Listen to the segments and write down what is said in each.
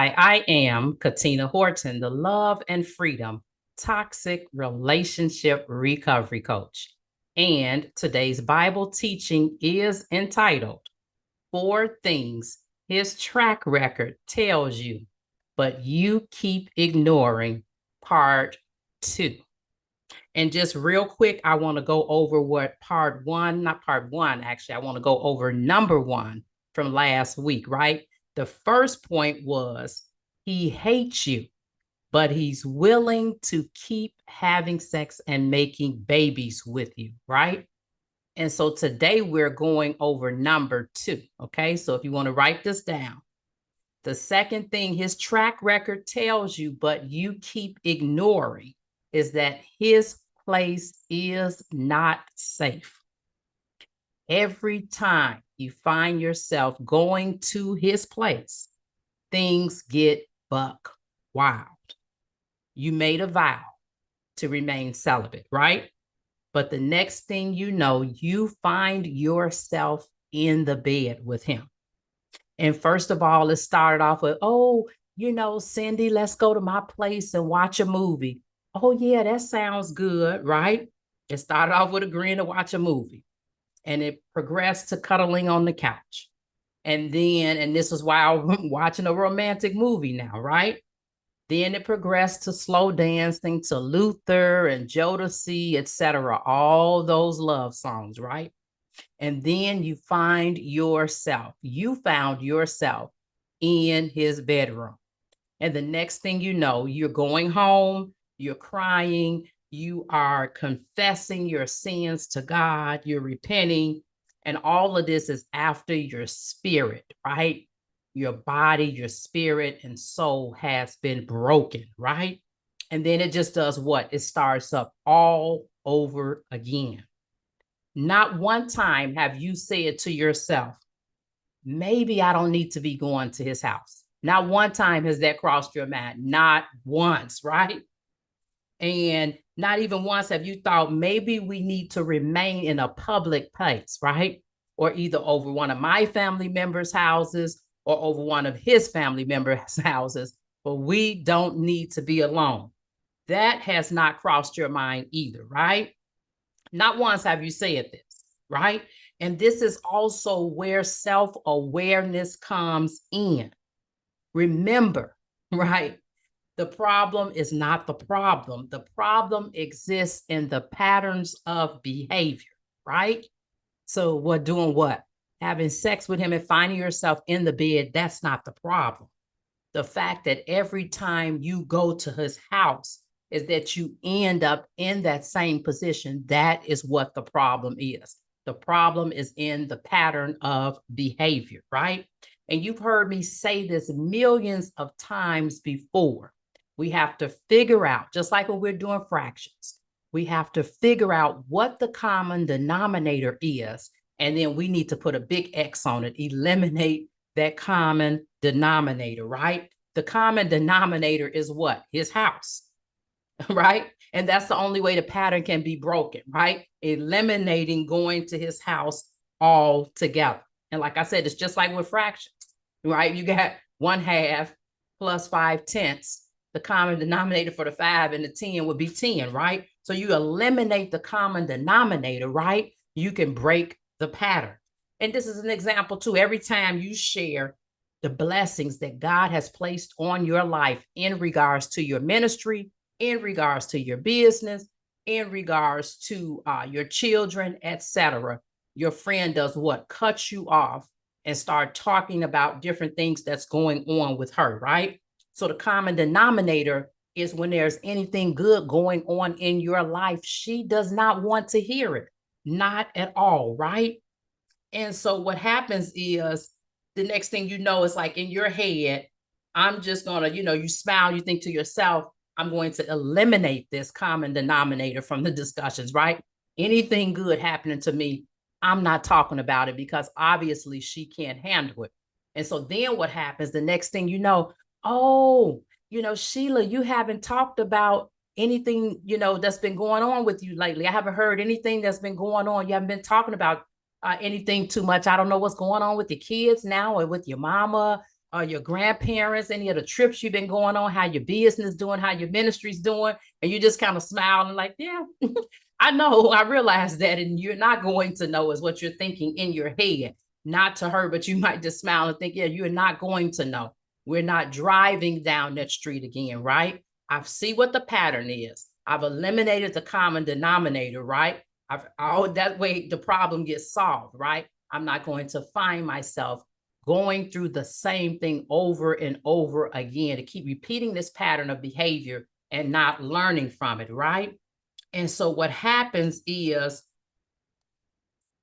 Hi, I am Katina Horton, the Love and Freedom Toxic Relationship Recovery Coach. And today's Bible teaching is entitled Four Things His Track Record Tells You, but You Keep Ignoring, Part 2. And just real quick, I want to go over what not part one, actually, I want to go over number one from last week, right? The first point was he hates you, but he's willing to keep having sex and making babies with you, right? And so today we're going over number two, okay? So if you want to write this down, the second thing his track record tells you, but you keep ignoring, is that his place is not safe. Every time you find yourself going to his place, things get buck wild. You made a vow to remain celibate, right? But the next thing you know, you find yourself in the bed with him. And first of all, it started off with, oh, Cindy, let's go to my place and watch a movie. Oh, yeah, that sounds good, right? It started off with agreeing to watch a movie, and it progressed to cuddling on the couch. And this is why I'm watching a romantic movie now, right? Then it progressed to slow dancing to Luther and Jodeci, etc. All those love songs, right? And then you found yourself in his bedroom. And the next thing you know, you're going home, you're crying, you are confessing your sins to God, you're repenting. And all of this is after your spirit, right? Your body, your spirit, and soul has been broken, right? And then it just does what? It starts up all over again. Not one time have you said to yourself, maybe I don't need to be going to his house. Not one time has that crossed your mind. Not once, right? And not even once have you thought maybe we need to remain in a public place, right? Or either over one of my family members' houses or over one of his family members' houses, but we don't need to be alone. That has not crossed your mind either, right? Not once have you said this, right? And this is also where self-awareness comes in. Remember, right? The problem is not the problem. The problem exists in the patterns of behavior, right? So we're doing what? Having sex with him and finding yourself in the bed, that's not the problem. The fact that every time you go to his house is that you end up in that same position. That is what the problem is. The problem is in the pattern of behavior, right? And you've heard me say this millions of times before. We have to figure out, just like when we're doing fractions, we have to figure out what the common denominator is. And then we need to put a big X on it, eliminate that common denominator, right? The common denominator is what? His house, right? And that's the only way the pattern can be broken, right? Eliminating going to his house altogether. And like I said, it's just like with fractions, right? You got 1/2 plus 5/10. The common denominator for the 5 and the 10 would be 10, right? So you eliminate the common denominator, right? You can break the pattern. And this is an example too. Every time you share the blessings that God has placed on your life in regards to your ministry, in regards to your business, in regards to your children, etc., your friend does what? Cuts you off and start talking about different things that's going on with her, right? So the common denominator is when there's anything good going on in your life, she does not want to hear it. Not at all, right? And so what happens is the next thing you know, it's like in your head, I'm just going to, you smile, you think to yourself, I'm going to eliminate this common denominator from the discussions, right? Anything good happening to me, I'm not talking about it because obviously she can't handle it. And so then what happens, the next thing you know, oh, Sheila, you haven't talked about anything, that's been going on with you lately. I haven't heard anything that's been going on. You haven't been talking about anything too much. I don't know what's going on with your kids now or with your mama your grandparents, any of the trips you've been going on, how your business doing, how your ministry's doing, and you just kind of smile and like, yeah, I know, I realize that, and you're not going to know is what you're thinking in your head, not to her, but you might just smile and think, yeah, you're not going to know. We're not driving down that street again, right? I see what the pattern is. I've eliminated the common denominator, right? That way the problem gets solved, right? I'm not going to find myself going through the same thing over and over again, to keep repeating this pattern of behavior and not learning from it, right? And so what happens is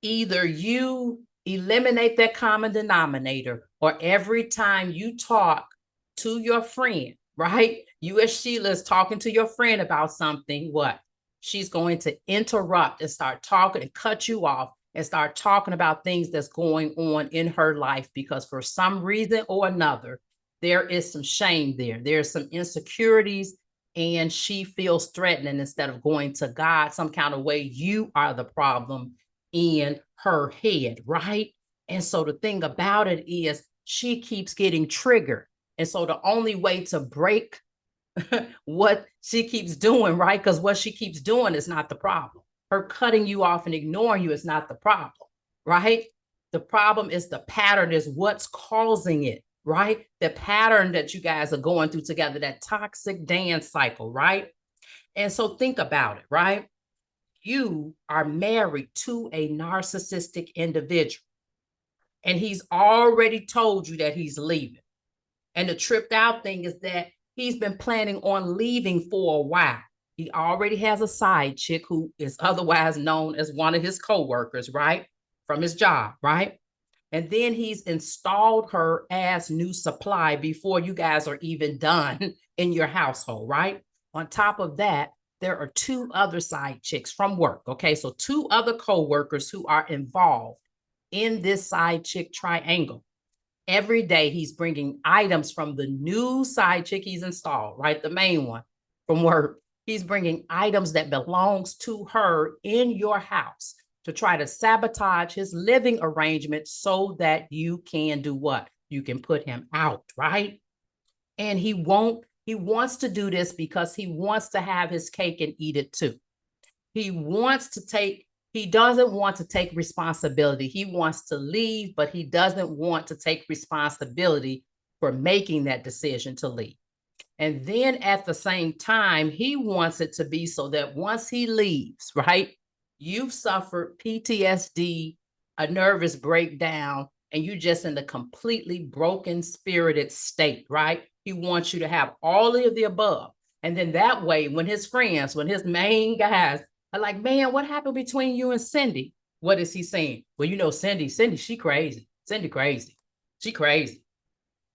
either you eliminate that common denominator, or every time you talk to your friend, right? You as Sheila is talking to your friend about something, what? She's going to interrupt and start talking and cut you off and start talking about things that's going on in her life, because for some reason or another, there is some shame there. There's some insecurities, and she feels threatened. And instead of going to God some kind of way, you are the problem in her head, right? And so the thing about it is she keeps getting triggered. And so the only way to break what she keeps doing, right? Because what she keeps doing is not the problem. Her cutting you off and ignoring you is not the problem, right? The problem is the pattern, is what's causing it, right? The pattern that you guys are going through together, that toxic dance cycle, right? And so think about it, right? You are married to a narcissistic individual, and he's already told you that he's leaving. And the tripped out thing is that he's been planning on leaving for a while. He already has a side chick who is otherwise known as one of his coworkers, right? From his job, right? And then he's installed her as new supply before you guys are even done in your household, right? On top of that, there are two other side chicks from work. Okay, so two other coworkers who are involved in this side chick triangle. Every day he's bringing items from the new side chick he's installed, right? The main one from work. He's bringing items that belongs to her in your house to try to sabotage his living arrangement so that you can do what? You can put him out, right? And he wants to do this because he wants to have his cake and eat it too. He doesn't want to take responsibility. He wants to leave, but he doesn't want to take responsibility for making that decision to leave. And then at the same time, he wants it to be so that once he leaves, right, you've suffered PTSD, a nervous breakdown, and you're just in a completely broken spirited state, right? He wants you to have all of the above. And then that way, when his main guys are like, man, what happened between you and Cindy? What is he saying? Well, you know, Cindy, she crazy. Cindy crazy. She crazy.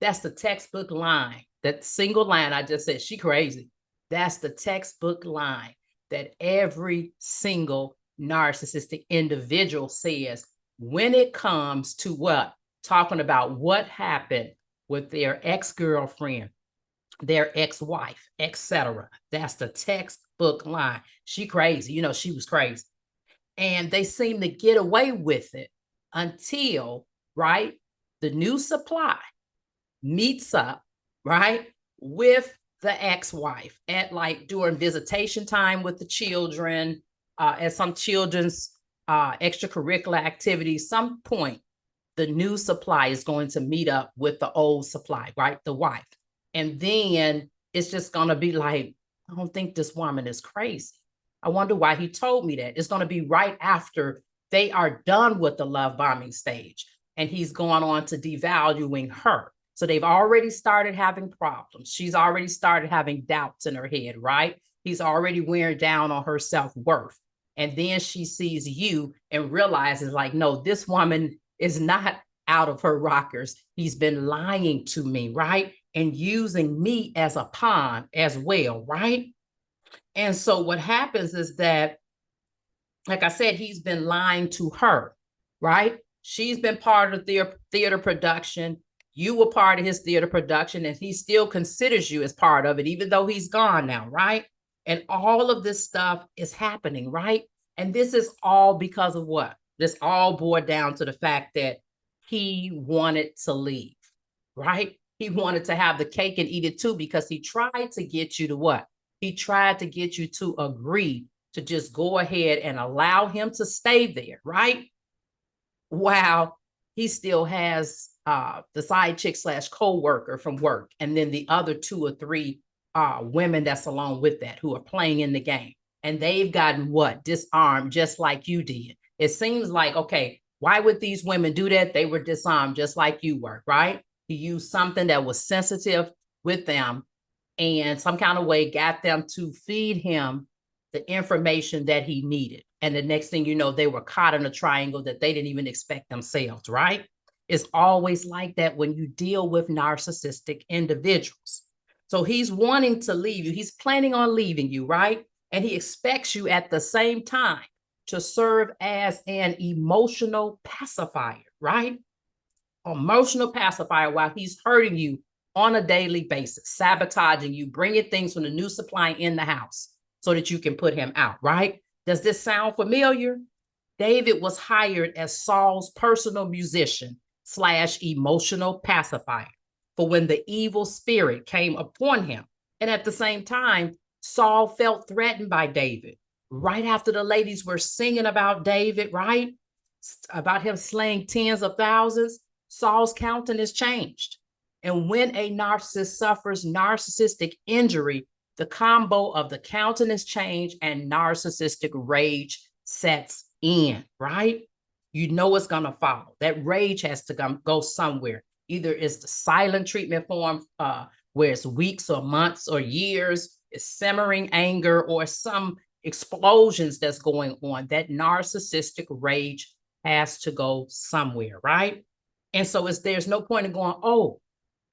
That's the textbook line. That single line I just said, she crazy. That's the textbook line that every single narcissistic individual says when it comes to what? Talking about what happened with their ex-girlfriend, their ex-wife, etc. That's the textbook line. She crazy. You know, she was crazy. And they seem to get away with it until, right, the new supply meets up, right, with the ex-wife at like during visitation time with the children, at some children's extracurricular activities. Some point, the new supply is going to meet up with the old supply, right, the wife. And then it's just going to be like, I don't think this woman is crazy. I wonder why he told me that. It's going to be right after they are done with the love bombing stage, and he's going on to devaluing her. So they've already started having problems. She's already started having doubts in her head, right? He's already wearing down on her self-worth. And then she sees you and realizes like, no, this woman is not out of her rockers. He's been lying to me, right? And using me as a pawn as well, right? And so what happens is that, like I said, he's been lying to her, right? She's been part of the theater production. You were part of his theater production, and he still considers you as part of it, even though he's gone now, right? And all of this stuff is happening, right? And this is all because of what? This all boiled down to the fact that he wanted to leave, right? He wanted to have the cake and eat it too, because he tried to get you to what? He tried to get you to agree to just go ahead and allow him to stay there, right? While he still has the side chick slash co-worker from work, and then the other 2 or 3 women that's along with that who are playing in the game. And they've gotten what? Disarmed, just like you did. It seems like, okay, why would these women do that? They were disarmed just like you were, right? He used something that was sensitive with them and some kind of way got them to feed him the information that he needed. And the next thing you know, they were caught in a triangle that they didn't even expect themselves, right? It's always like that when you deal with narcissistic individuals. So he's wanting to leave you. He's planning on leaving you, right? And he expects you at the same time to serve as an emotional pacifier, right? Emotional pacifier while he's hurting you on a daily basis, sabotaging you, bringing things from the new supply in the house so that you can put him out, right? Does this sound familiar? David was hired as Saul's personal musician slash emotional pacifier for when the evil spirit came upon him. And at the same time, Saul felt threatened by David. Right after the ladies were singing about David, right? About him slaying tens of thousands, Saul's countenance changed. And when a narcissist suffers narcissistic injury, the combo of the countenance change and narcissistic rage sets in, right? You know it's going to follow. That rage has to go somewhere. Either it's the silent treatment form, where it's weeks or months or years, it's simmering anger or some explosions that's going on. That narcissistic rage has to go somewhere, right? And so there's no point in going, oh,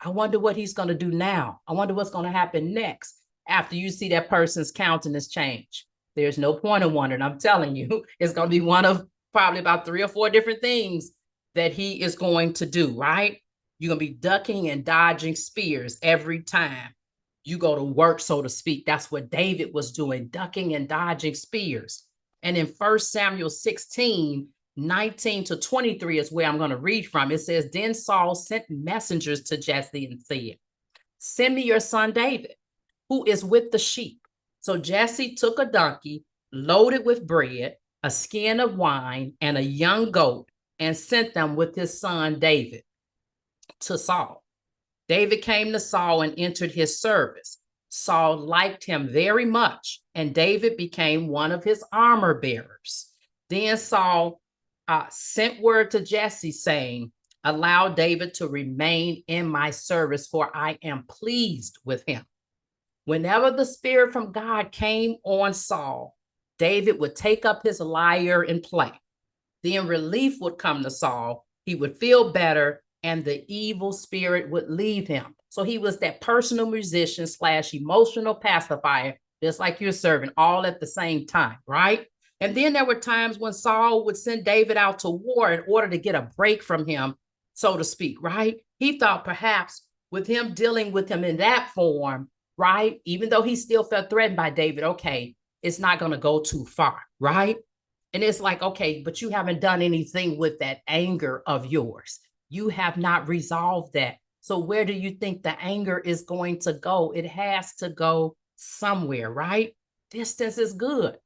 I wonder what he's going to do now. I wonder what's going to happen next after you see that person's countenance change. There's no point in wondering. I'm telling you, it's going to be one of probably about 3 or 4 different things that he is going to do, right? You're going to be ducking and dodging spears every time you go to work, so to speak. That's what David was doing, ducking and dodging spears. And in 1 Samuel 16, 19 to 23 is where I'm going to read from. It says, then Saul sent messengers to Jesse and said, send me your son David, who is with the sheep. So Jesse took a donkey loaded with bread, a skin of wine, and a young goat, and sent them with his son David to Saul. David came to Saul and entered his service. Saul liked him very much, and David became one of his armor bearers. Then Saul sent word to Jesse saying, allow David to remain in my service, for I am pleased with him. Whenever the spirit from God came on Saul, David would take up his lyre and play. Then relief would come to Saul. He would feel better, and the evil spirit would leave him. So he was that personal musician slash emotional pacifier, just like you're serving, all at the same time, right? And then there were times when Saul would send David out to war in order to get a break from him, so to speak, right? He thought perhaps with him dealing with him in that form, right? Even though he still felt threatened by David, okay, it's not going to go too far, right? And it's like, okay, but you haven't done anything with that anger of yours. You have not resolved that. So where do you think the anger is going to go? It has to go somewhere, right? Distance is good,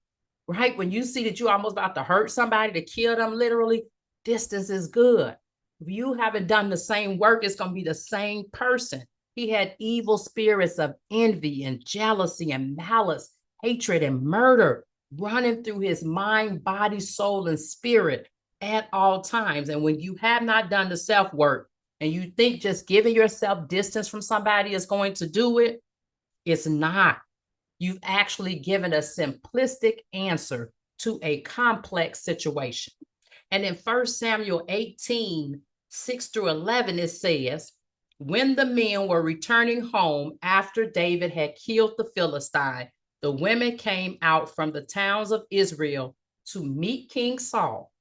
right? When you see that you're almost about to hurt somebody, to kill them literally, distance is good. If you haven't done the same work, it's going to be the same person. He had evil spirits of envy and jealousy and malice, hatred and murder running through his mind, body, soul, and spirit at all times. And when you have not done the self-work and you think just giving yourself distance from somebody is going to do it, it's not. You've actually given a simplistic answer to a complex situation. And in 1 Samuel 18, 6 through 11, it says, when the men were returning home after David had killed the Philistine, the women came out from the towns of Israel to meet King Saul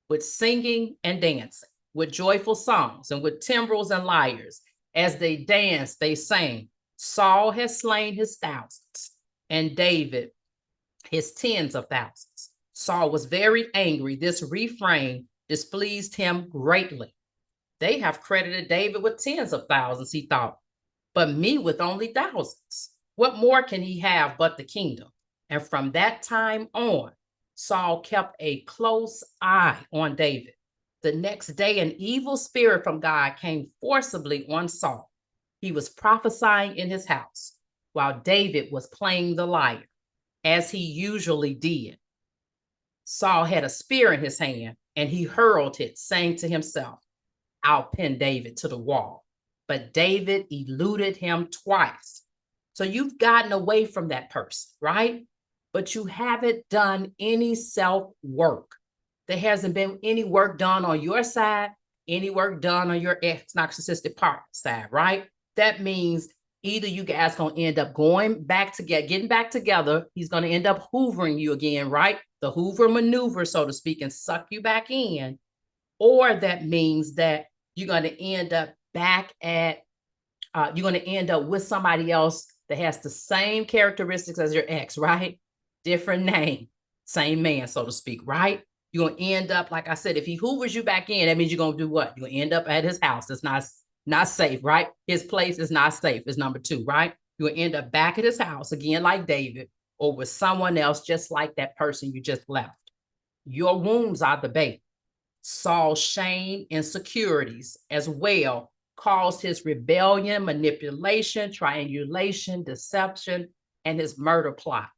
with singing and dancing, with joyful songs and with timbrels and lyres. As they danced, they sang, Saul has slain his thousands and David his tens of thousands. Saul was very angry. This refrain displeased him greatly. They have credited David with tens of thousands, he thought, but me with only thousands. What more can he have but the kingdom? And from that time on, Saul kept a close eye on David. The next day, an evil spirit from God came forcibly on Saul. He was prophesying in his house while David was playing the lyre, as he usually did. Saul had a spear in his hand, and he hurled it, saying to himself, I'll pin David to the wall. But David eluded him twice. So you've gotten away from that person, right? But you haven't done any self-work. There hasn't been any work done on your side, any work done on your ex-narcissistic partner side, right? That means either you guys going to end up going back together, getting back together. He's going to end up hoovering you again, right? The Hoover maneuver, so to speak, and suck you back in. Or that means that you're going to end up back at, you're going to end up with somebody else that has the same characteristics as your ex, right? Different name, same man, so to speak, right? You're going to end up, like I said, if he hoovers you back in, that means you're going to do what? You're going to end up at his house. That's not safe, right? His place is not safe, is number two, right? You're going to end up back at his house, again, like David, or with someone else just like that person you just left. Your wounds are the bait. Saul's shame, insecurities as well caused his rebellion, manipulation, triangulation, deception, and his murder plot.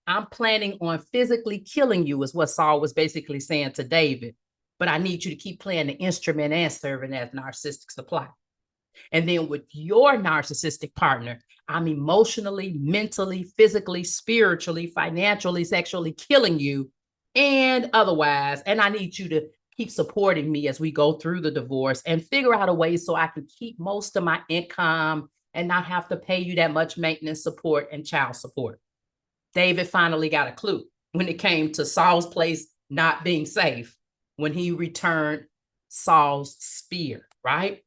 I'm planning on physically killing you, is what Saul was basically saying to David. But I need you to keep playing the instrument and serving as narcissistic supply. And then with your narcissistic partner, I'm emotionally, mentally, physically, spiritually, financially, sexually killing you and otherwise. And I need you to keep supporting me as we go through the divorce and figure out a way so I can keep most of my income and not have to pay you that much maintenance support and child support. David finally got a clue when it came to Saul's place not being safe when he returned Saul's spear, right?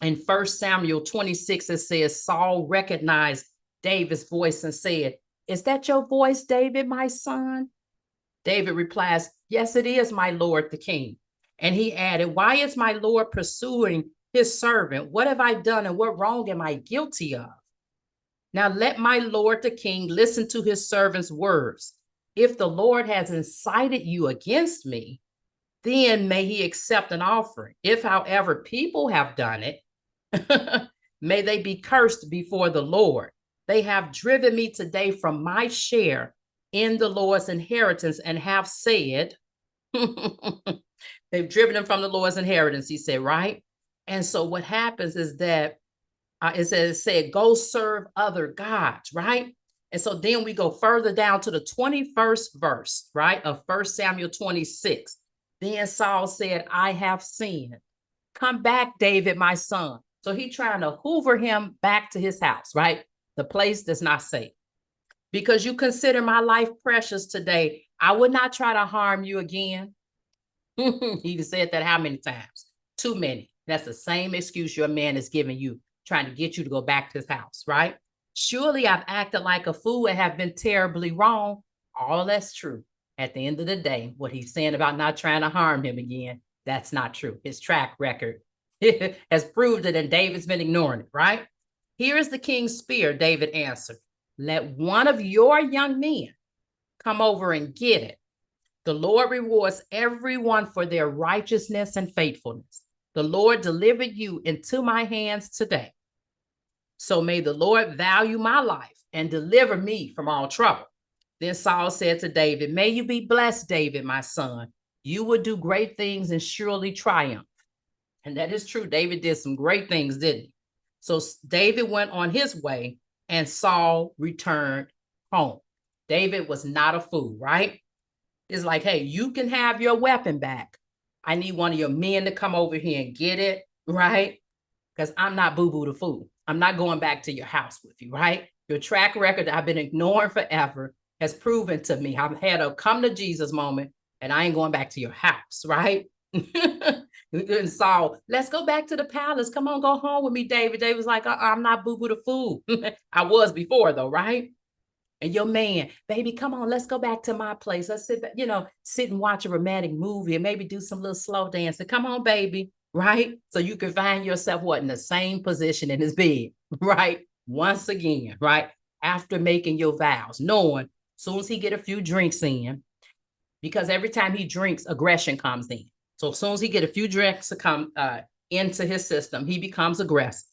In 1 Samuel 26, it says, Saul recognized David's voice and said, is that your voice, David, my son? David replies, yes, it is, my lord, the king. And he added, why is my lord pursuing his servant? What have I done and what wrong am I guilty of? Now let my lord, the king, listen to his servant's words. If the Lord has incited you against me, then may he accept an offering. If, however, people have done it, may they be cursed before the Lord. They have driven me today from my share in the Lord's inheritance and have said, they've driven him from the Lord's inheritance, he said, right? And so what happens is that it said, go serve other gods, right? And so then we go further down to the 21st verse, right, of 1 Samuel 26. Then Saul said, I have sinned. Come back, David, my son. So he's trying to hoover him back to his house, right? The place that's not safe. Because you consider my life precious today, I would not try to harm you again. He said that how many times? Too many. That's the same excuse your man is giving you, trying to get you to go back to his house, right? Surely I've acted like a fool and have been terribly wrong. All that's true. At the end of the day, what he's saying about not trying to harm him again, that's not true. His track record has proved it, and David's been ignoring it, right? Here is the king's spear, David answered. Let one of your young men come over and get it. The Lord rewards everyone for their righteousness and faithfulness. The Lord delivered you into my hands today. So may the Lord value my life and deliver me from all trouble. Then Saul said to David, may you be blessed, David, my son. You will do great things and surely triumph. And that is true. David did some great things, didn't he? So David went on his way and Saul returned home. David was not a fool, right? It's like, hey, you can have your weapon back. I need one of your men to come over here and get it, right? Because I'm not boo-boo the fool. I'm not going back to your house with you, right? Your track record that I've been ignoring forever has proven to me I've had a come to Jesus moment, and I ain't going back to your house, right? And Saul, let's go back to the palace. Come on, go home with me, David. David was like, I'm not boo-boo the fool. I was before, though, right? And your man, baby, come on, let's go back to my place. Let's sit back, sit and watch a romantic movie and maybe do some little slow dancing. Come on, baby. right? So you can find yourself what, in the same position in his bed, right? Once again, right? After making your vows, knowing soon as he get a few drinks in, because every time he drinks, aggression comes in. So as soon as he get a few drinks to come into his system, he becomes aggressive.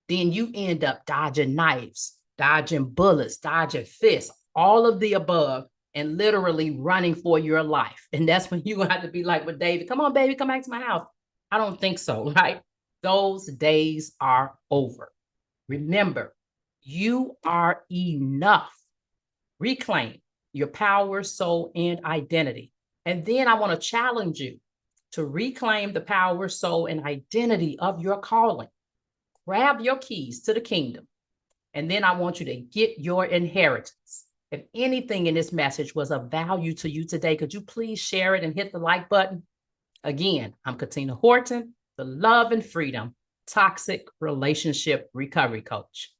Then you end up dodging knives, dodging bullets, dodging fists, all of the above, and literally running for your life. And that's when you're gonna have to be like with David, come on, baby, come back to my house. I don't think so, right? Those days are over. Remember, you are enough. Reclaim your power, soul, and identity. And then I want to challenge you to reclaim the power, soul, and identity of your calling. Grab your keys to the kingdom. And then I want you to get your inheritance. If anything in this message was of value to you today, could you please share it and hit the like button? Again, I'm Katina Horton, the Love and Freedom Toxic Relationship Recovery Coach.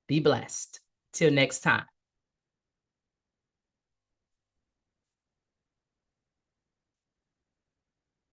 Be blessed. Till next time.